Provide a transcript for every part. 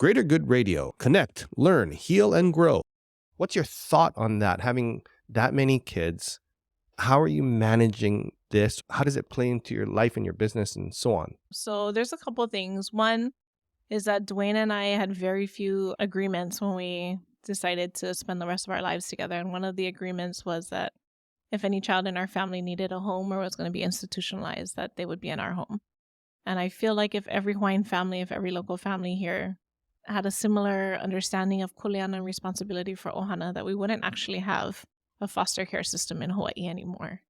Greater Good Radio. Connect, learn, heal, and grow. What's your thought on that? Having that many kids, how are you managing this? How does it play into your life and your business and so on? So there's a couple of things. One is that Dwayne and I had very few agreements when we decided to spend the rest of our lives together. And one of the agreements was that if any child in our family needed a home or was going to be institutionalized, that they would be in our home. And I feel like if every Hawaiian family, if every local family here had a similar understanding of kuleana and responsibility for ohana, that we wouldn't actually have a foster care system in Hawaii anymore.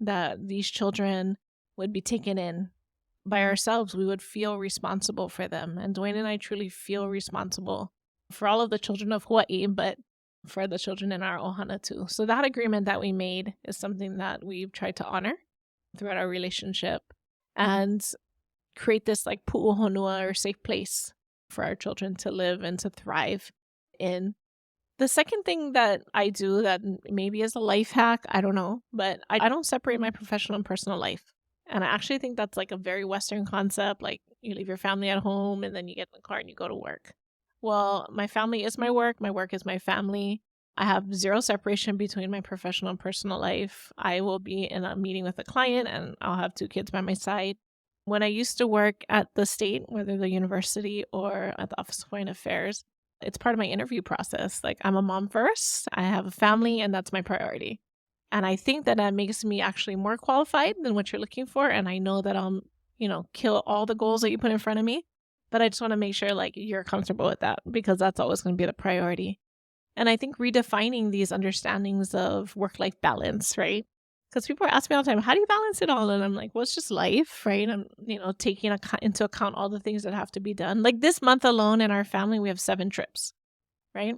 That these children would be taken in by ourselves. We would feel responsible for them. And Dwayne and I truly feel responsible for all of the children of Hawaii, but for the children in our ohana too. So that agreement that we made is something that we've tried to honor throughout our relationship and create this like pu'uhonua or safe place for our children to live and to thrive in. The second thing that I do that maybe is a life hack, I don't know, but I don't separate my professional and personal life. And I actually think that's like a very Western concept. Like you leave your family at home and then you get in the car and you go to work. Well, my family is my work is my family. I have zero separation between my professional and personal life. I will be in a meeting with a client and I'll have 2 kids by my side. When I used to work at the state, whether the university or at the Office of Foreign Affairs, it's part of my interview process. Like I'm a mom first, I have a family, and that's my priority. And I think that that makes me actually more qualified than what you're looking for. And I know that I'll, kill all the goals that you put in front of me. But I just want to make sure like you're comfortable with that because that's always going to be the priority. And I think redefining these understandings of work-life balance, right? Because people ask me all the time, how do you balance it all? And I'm like, well, it's just life, right? I'm, taking into account all the things that have to be done. Like this month alone in our family, we have 7 trips, right?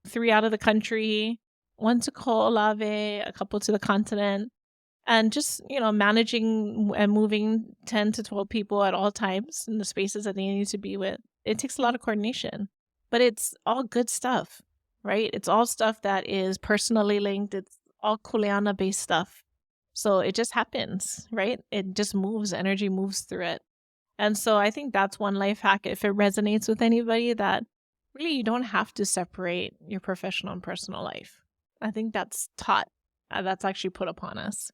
3 out of the country, 1 to Ko'olave, a couple to the continent. And just, managing and moving 10 to 12 people at all times in the spaces that they need to be with. It takes a lot of coordination, but it's all good stuff, right? It's all stuff that is personally linked. It's all kuleana-based stuff. So it just happens, right? It just moves, energy moves through it. And so I think that's one life hack, if it resonates with anybody, that really you don't have to separate your professional and personal life. I think that's taught, that's actually put upon us.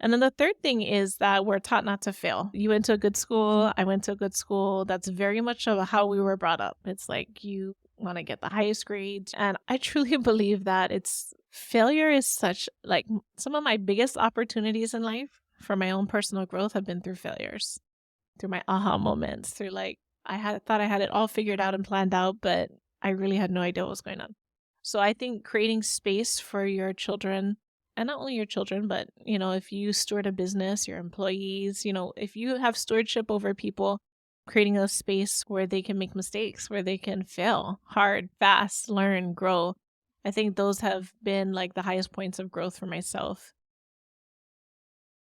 And then the third thing is that we're taught not to fail. You went to a good school, I went to a good school. That's very much of how we were brought up. It's like you want to get the highest grades. And I truly believe that failure is such, like some of my biggest opportunities in life for my own personal growth have been through failures, through my aha moments, through like, thought I had it all figured out and planned out, but I really had no idea what was going on. So I think creating space for your children, and not only your children, but, if you steward a business, your employees, if you have stewardship over people, creating a space where they can make mistakes, where they can fail hard, fast, learn, grow. I think those have been like the highest points of growth for myself.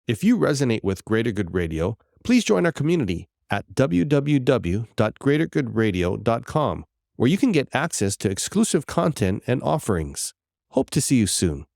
If you resonate with Greater Good Radio, please join our community at www.greatergoodradio.com, where you can get access to exclusive content and offerings. Hope to see you soon.